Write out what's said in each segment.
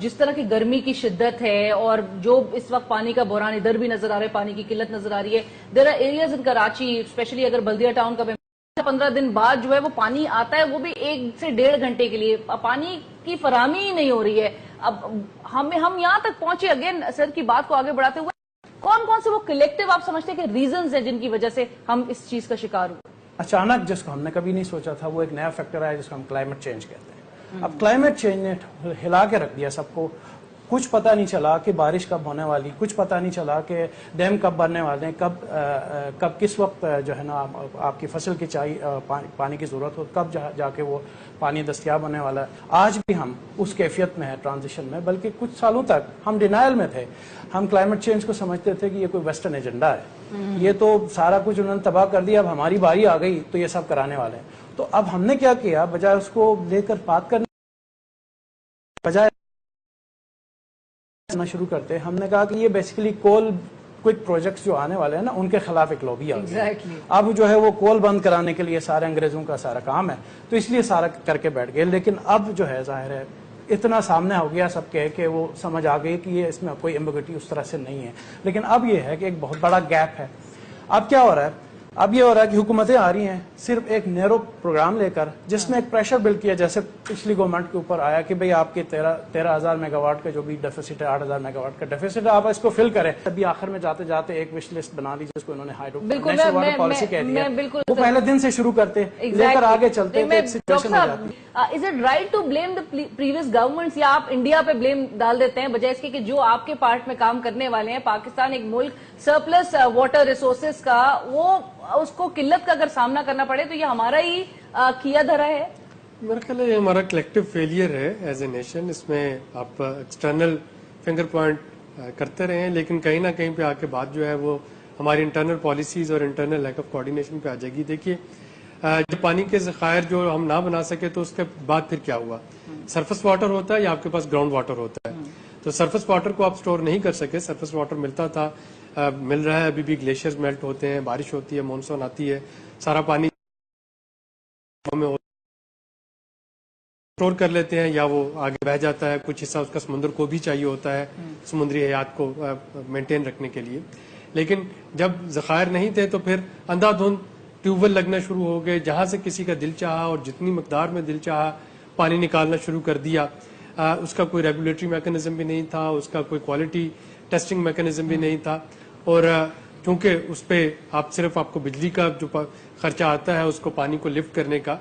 جس طرح کی گرمی کی شدت ہے اور جو اس وقت پانی کا بحران ادھر بھی نظر آ رہا ہے, پانی کی قلت نظر آ رہی ہے. There are areas in Karachi, especially اگر بلدیہ ٹاؤن کا 15 دن بعد جو ہے وہ پانی آتا ہے, وہ بھی 1 سے 1.5 گھنٹے کے لیے. پانی کی فراہمی ہی نہیں ہو رہی ہے. اب ہم یہاں تک پہنچے. اگین سر کی بات کو آگے بڑھاتے ہوئے, کون کون سے وہ کلیکٹیو آپ سمجھتے ہیں کہ ریزنز ہیں جن کی وجہ سے ہم اس چیز کا شکار ہوئے؟ اچانک جس کو ہم نے کبھی نہیں سوچا تھا, وہ ایک نیا فیکٹر آیا جس کو ہم کلائمیٹ چینج کہتے ہیں. اب کلائمیٹ چینج نے ہلا کے رکھ دیا سب کو. کچھ پتہ نہیں چلا کہ بارش کب ہونے والی, کچھ پتہ نہیں چلا کہ ڈیم کب بننے والے ہیں, کب کس وقت جو ہے نا آپ کی فصل کی پانی کی ضرورت ہو, کب جا کے وہ پانی دستیاب ہونے والا ہے. آج بھی ہم اس کیفیت میں ہیں ٹرانزیشن میں, بلکہ کچھ سالوں تک ہم ڈینائل میں تھے. ہم کلائمیٹ چینج کو سمجھتے تھے کہ یہ کوئی ویسٹرن ایجنڈا ہے, یہ تو سارا کچھ انہوں نے تباہ کر دیا, اب ہماری باری آ گئی تو یہ سب کرانے والے ہیں. تو اب ہم نے کیا کیا, بجائے اس کو لے کر بات کرنے بجائے شروع کرتے, ہم نے کہا کہ یہ بیسیکلی کول کوئک پروجیکٹس جو آنے والے ہیں نا, ان کے خلاف ایک لوبی آ گئی. اب جو ہے وہ کول بند کرانے کے لیے سارے انگریزوں کا سارا کام ہے, تو اس لیے سارا کر کے بیٹھ گئے. لیکن اب جو ہے ظاہر ہے اتنا سامنے ہو گیا سب کے کہ وہ سمجھ آ گئی کہ یہ اس میں کوئی ایمبیگوٹی اس طرح سے نہیں ہے. لیکن اب یہ ہے کہ ایک بہت بڑا گیپ ہے. اب کیا ہو رہا ہے, اب یہ ہو رہا ہے کہ حکومتیں آ رہی ہیں صرف ایک نیرو پروگرام لے کر, جس میں ایک پریشر بلڈ کیا, جیسے پچھلی گورنمنٹ کے اوپر آیا کہ بھئی آپ کے 13,000 میگا واٹ کا جو بھی ڈیفیسٹ ہے, 8,000 میگا واٹ کا ڈیفیسٹ ہے, آپ اس کو فل کریں. ابھی آخر میں جاتے جاتے ایک وش لسٹ بنا لی جس کو انہوں نے نیشنل واٹر پالیسی کہہ دیا. وہ پہلے دن سے شروع کرتے لے کر آگے چلتے تو ایک سچویشن ہو جاتی. Is it right to blame the previous governments, یا آپ انڈیا پہ بلیم ڈال دیتے ہیں بجائے اس کے کہ جو آپ کے پارٹ میں کام کرنے والے ہیں؟ پاکستان ایک ملک سرپلس واٹر ریسورسز کا, وہ اس کو قلت کا اگر سامنا کرنا پڑے تو یہ ہمارا ہی کیا دھرا ہے. میرا خیال ہے یہ ہمارا کلیکٹیو فیلئر ہے ایز اے نیشن. اس میں آپ ایکسٹرنل فنگر پوائنٹ کرتے رہے ہیں, لیکن کہیں نہ کہیں پہ آ کے بات جو ہے وہ ہماری انٹرنل پالیسیز اور انٹرنل لیک آف کوآرڈینیشن پہ آ جائے گی. دیکھیے جو پانی کے ذخائر جو ہم نہ بنا سکے تو اس کے بعد پھر کیا ہوا, سرفس واٹر ہوتا ہے یا آپ کے پاس گراؤنڈ واٹر ہوتا ہے. تو سرفس واٹر کو آپ سٹور نہیں کر سکے. سرفس واٹر ملتا تھا, مل رہا ہے ابھی بھی, گلیشیئرز میلٹ ہوتے ہیں, بارش ہوتی ہے, مونسون آتی ہے, سارا پانی اسٹور کر لیتے ہیں یا وہ آگے بہ جاتا ہے. کچھ حصہ اس کا سمندر کو بھی چاہیے ہوتا ہے سمندری حیات کو مینٹین رکھنے کے لیے. لیکن جب ذخائر نہیں تھے تو پھر اندھا دھند ٹیوب ویل لگنا شروع ہو گئے, جہاں سے کسی کا دل چاہا اور جتنی مقدار میں دل چاہا پانی نکالنا شروع کر دیا. اس کا کوئی ریگولیٹری میکانزم بھی نہیں تھا, اس کا کوئی کوالٹی ٹیسٹنگ میکانزم بھی نہیں تھا. اور چونکہ اس پہ آپ کو بجلی کا جو خرچہ آتا ہے اس کو پانی کو لفٹ کرنے کا,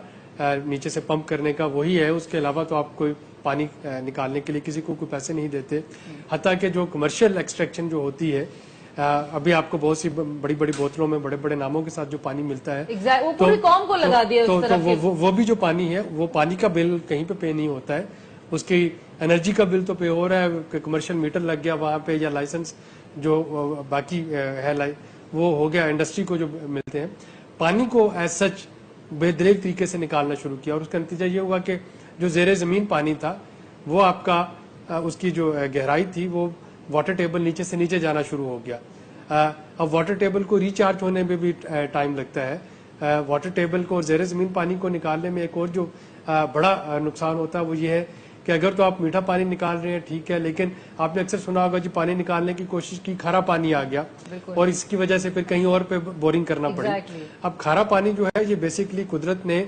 نیچے سے پمپ کرنے کا, وہی ہے. اس کے علاوہ تو آپ کوئی پانی نکالنے کے لیے کسی کو کوئی پیسے نہیں دیتے. حتیٰ کہ جو کمرشل ایکسٹریکشن جو ہوتی ہے, ابھی آپ کو بہت سی بڑی بڑی بوتلوں میں بڑے بڑے ناموں کے ساتھ جو پانی ملتا ہے, وہ بھی جو پانی ہے وہ پانی کا بل کہیں پہ نہیں ہوتا ہے. اس کی انرجی کا بل تو پے ہو رہا ہے کہ کمرشل میٹر لگ گیا وہاں پہ, یا لائسنس جو باقی ہے وہ ہو گیا, انڈسٹری کو جو ملتے ہیں. پانی کو ایز سچ بے دریغ طریقے سے نکالنا شروع کیا, اور اس کا نتیجہ یہ ہوا کہ جو زیر زمین پانی تھا وہ آپ کا اس کی جو گہرائی تھی وہ واٹر ٹیبل نیچے سے نیچے جانا شروع ہو گیا. اب واٹر ٹیبل کو ریچارج ہونے میں بھی ٹائم لگتا ہے. واٹر ٹیبل کو اور زیر زمین پانی کو نکالنے میں ایک اور جو بڑا نقصان ہوتا ہے وہ یہ ہے کہ اگر تو آپ میٹھا پانی نکال رہے ہیں ٹھیک ہے, لیکن آپ نے اکثر سنا ہوگا جی پانی نکالنے کی کوشش کی, کھارا پانی آ گیا اور اس کی وجہ سے پھر کہیں اور پہ بورنگ کرنا پڑی. اب کھارا پانی جو ہے یہ بیسیکلی قدرت نے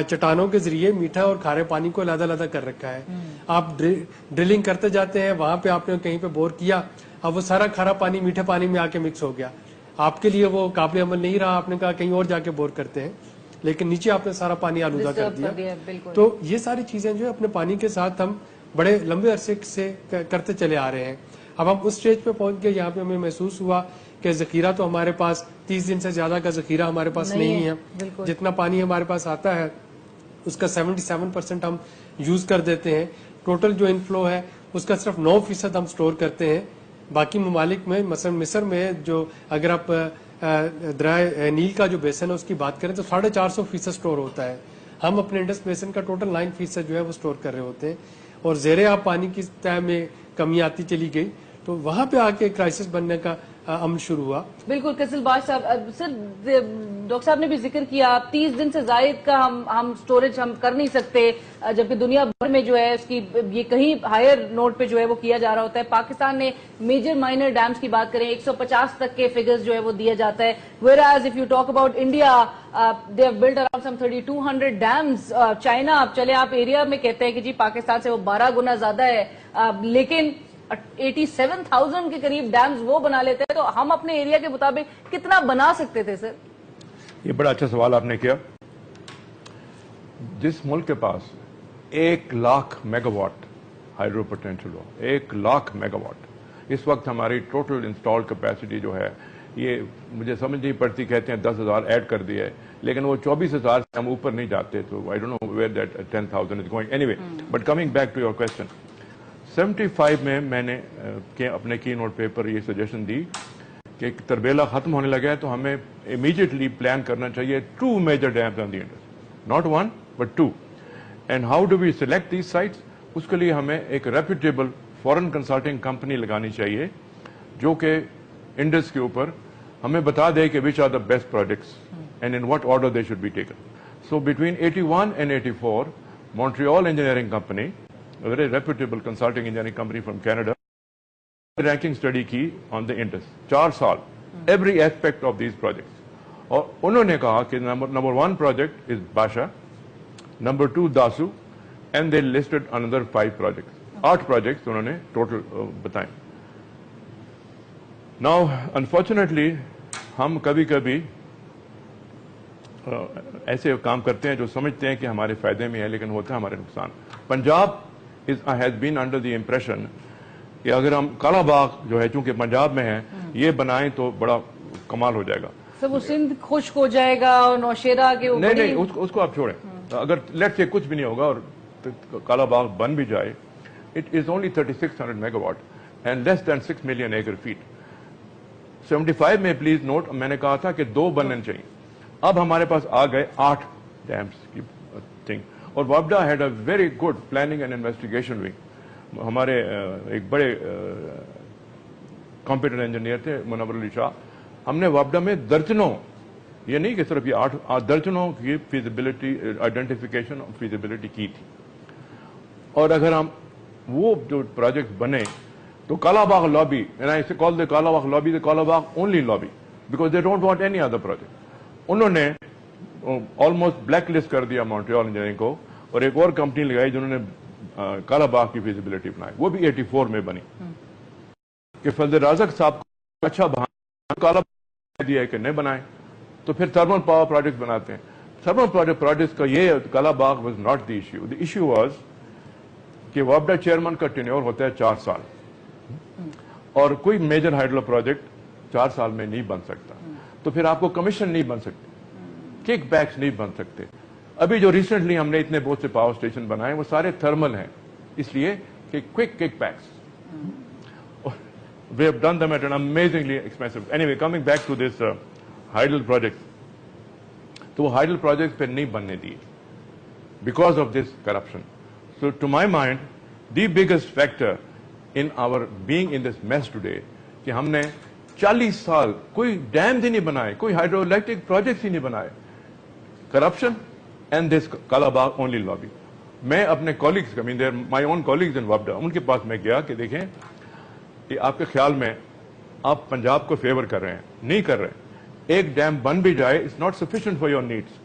چٹانوں کے ذریعے میٹھا اور کھارے پانی کو علیحدہ علیحدہ کر رکھا ہے. آپ ڈرلنگ کرتے جاتے ہیں, وہاں پہ آپ نے کہیں پہ بور کیا, اب وہ سارا کھارا پانی میٹھے پانی میں آ کے مکس ہو گیا. آپ کے لیے وہ قابل عمل نہیں رہا, آپ نے کہا کہیں اور جا کے بور کرتے ہیں, لیکن نیچے آپ نے سارا پانی آلودہ کر دیا. تو یہ ساری چیزیں جو ہے اپنے پانی کے ساتھ ہم بڑے لمبے عرصے سے کرتے چلے آ رہے ہیں. اب ہم اس سٹیج پہ پہنچ گئے یہاں پہ ہمیں محسوس ہوا کہ ذخیرہ تو ہمارے پاس 30 دن سے زیادہ کا ذخیرہ ہمارے پاس نہیں ہے. جتنا پانی ہمارے پاس آتا ہے اس کا 77% ہم یوز کر دیتے ہیں. ٹوٹل جو انفلو ہے اس کا صرف 9% ہم سٹور کرتے ہیں. باقی ممالک میں مثلا مصر میں جو اگر آپ درائے نیل کا جو بیسن ہے اس کی بات کریں تو 450% سٹور ہوتا ہے. ہم اپنے انڈس بیسن کا ٹوٹل 9% جو ہے وہ سٹور کر رہے ہوتے ہیں, اور زیر آپ پانی کی تہ میں کمی آتی چلی گئی تو وہاں پہ آ کے کرائسس بننے کا امن شروع ہوا. بالکل قزل باش صاحب، سر ڈاکٹر صاحب نے بھی ذکر کیا 30 دن سے زائد کا ہم سٹوریج ہم کر نہیں سکتے، جبکہ دنیا بھر میں جو ہے اس کی یہ کہیں ہائر نوٹ پہ جو ہے وہ کیا جا رہا ہوتا ہے. پاکستان نے میجر مائنر ڈیمز کی بات کریں 150 تک کے فگرز جو ہے وہ دیا جاتا ہے. whereas if you talk about India, they have built around some 3200 dams. China اب چلے آپ ایریا میں کہتے ہیں کہ جی پاکستان سے وہ 12 گنا زیادہ ہے، لیکن 87,000 کے قریب ڈیمز وہ بنا لیتے ہیں. تو ہم اپنے ایریا کے مطابق کتنا بنا سکتے تھے سر؟ یہ بڑا اچھا سوال آپ نے کیا. جس ملک کے پاس 1,00,000 میگا واٹ ہائیڈرو پوٹینشیل ہو، 1,00,000 میگا واٹ، اس وقت ہماری ٹوٹل انسٹال کیپیسٹی جو ہے یہ مجھے سمجھ نہیں پڑتی، کہتے ہیں 10,000 ایڈ کر دیا ہے، لیکن وہ 24,000 سے ہم اوپر نہیں جاتے. تو I don't know where that 10,000 is going. Anyway but coming back to your question, 75 میں نے اپنے کی نوٹ پیپر یہ سجیشن دی کہ تربیلا ختم ہونے لگا ہے تو ہمیں امیڈیٹلی پلان کرنا چاہیے 2 major dams on the Indus, not 1 but 2. And how do we select these sites? اس کے لیے ہمیں ایک ریپیوٹیبل فورن کنسلٹنگ کمپنی لگانی چاہیے جو کہ انڈس کے اوپر ہمیں بتا دے کہ which are the best projects and in what order they should be taken. So between 81 and 84 Montreal engineering company, very reputable consulting engineering company from Canada, ranking study کی آن دا انڈس 4 سال، every aspect of these projects. اور انہوں نے کہا کہ number 1 project is باشا، number 2 Dasu, and they listed اندر 5 projects. 8 projects انہوں نے ٹوٹل بتائیں. ناؤ انفارچونیٹلی ہم کبھی کبھی ایسے کام کرتے ہیں جو سمجھتے ہیں کہ ہمارے فائدے میں ہے لیکن ہوتا ہے ہمارے نقصان. Punjab has been under the impression کہ اگر ہم کالا باغ جو ہے چونکہ پنجاب میں ہے یہ بنائیں تو بڑا کمال ہو جائے گا. سب وہ سندھ خشک ہو جائے گا اور نوشیرہ کے اوپر نہیں اس کو آپ چھوڑیں. اگر لیٹ سے کچھ بھی نہیں ہوگا اور کالا باغ بن بھی جائے، it is only 3600 megawatt and less than 6 million acre feet. 75 میں پلیز نوٹ میں نے کہا تھا کہ 2 بننے چاہیے، اب ہمارے پاس آ گئے 8 ڈیمز کی تھنگ. اور وابڈا had a very good planning and investigation wing. ہمارے ایک بڑے کمپیوٹر انجینئر تھے منور علی شاہ. ہم نے وابڈا میں درجنوں، یہ نہیں کہ صرف یہ 8 درجنوں کی فیزیبلٹی آئیڈینٹیفیکیشن فیزیبلٹی کی تھی. اور اگر ہم وہ جو پروجیکٹ بنے تو Kala Bagh lobby, and I call the Kala Bagh lobby the Kala Bagh only lobby because they don't want any other project. انہوں نے آلموسٹ بلیک لسٹ کر دیا مونٹریال انجینئرنگ کو، اور ایک اور کمپنی لگائی جنہوں نے کالا باغ کی فیزیبلٹی بنائی، وہ بھی 84 میں بنی. کہ فضل رازق صاحب کو اچھا بہانا کالا باغ دیا ہے کہ نہیں بنائیں، تو پھر تھرمل پاور پروجیکٹ بناتے ہیں. تھرمل پروجیکٹ کا یہ Kala Bagh was not the issue. The issue was کہ وابڈا چیئرمین کا ٹینیور ہوتا ہے 4 سال، اور کوئی میجر ہائیڈرو پروجیکٹ 4 سال میں نہیں بن سکتا. تو پھر آپ کو کمیشن نہیں بن سکتے، کک بیکس نہیں بن سکتے. ابھی جو ریسنٹلی ہم نے اتنے بہت سے پاور اسٹیشن بنائے وہ سارے تھرمل ہیں، اس لیے کہ quick kickbacks. We have done them at an amazingly expensive. Anyway, coming back to this hydel project. تو وہ hydel project پہ نہیں بننے دیے because of this corruption. So to my mind, the biggest factor in our being in this mess today کہ ہم نے 40 سال کوئی ڈیمز ہی نہیں بنائے، کوئی ہائیڈرو الیکٹرک پروجیکٹس ہی نہیں بنائے. Corruption and this Kala Bagh only lobby. میں اپنے کولیگز کا مائی اون کولیگز ان وابڈا، ان کے پاس میں گیا کہ دیکھیں کہ آپ کے خیال میں آپ پنجاب کو فیور کر رہے ہیں، نہیں کر رہے. ایک ڈیم بن بھی جائے it's not sufficient for your needs.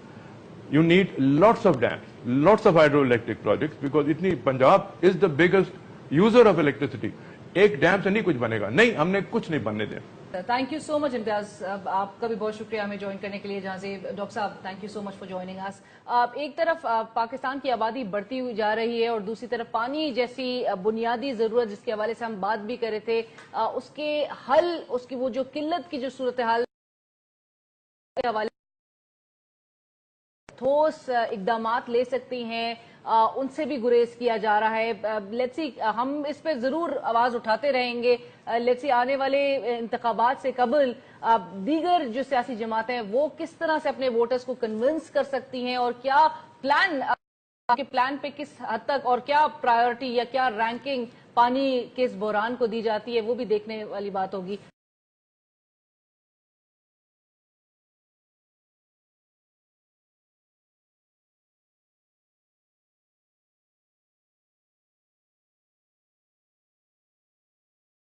You need lots of dams, lots of hydro electric projects because اتنی Punjab is the biggest user of electricity. ایک ڈیم سے نہیں کچھ بنے گا، نہیں ہم نے کچھ نہیں بننے دیا. تھینک یو سو مچ امتیاز، آپ کا بھی بہت شکریہ ہمیں جوائن کرنے کے لیے. جہاں سے ڈاکٹر صاحب thank you so much for joining us. ایک طرف پاکستان کی آبادی بڑھتی ہوئی جا رہی ہے اور دوسری طرف پانی جیسی بنیادی ضرورت جس کے حوالے سے ہم بات بھی کر رہے تھے، اس کے حل، اس کی وہ جو قلت کی جو صورتحال کے حوالے ٹھوس اقدامات لے سکتی ہیں، ان سے بھی گریز کیا جا رہا ہے. لیٹس سی ہم اس پہ ضرور آواز اٹھاتے رہیں گے. لیٹس سی آنے والے انتخابات سے قبل دیگر جو سیاسی جماعتیں وہ کس طرح سے اپنے ووٹرز کو کنونس کر سکتی ہیں اور کیا پلان پہ کس حد تک اور کیا پرائیورٹی یا کیا رینکنگ پانی کے اس بحران کو دی جاتی ہے، وہ بھی دیکھنے والی بات ہوگی.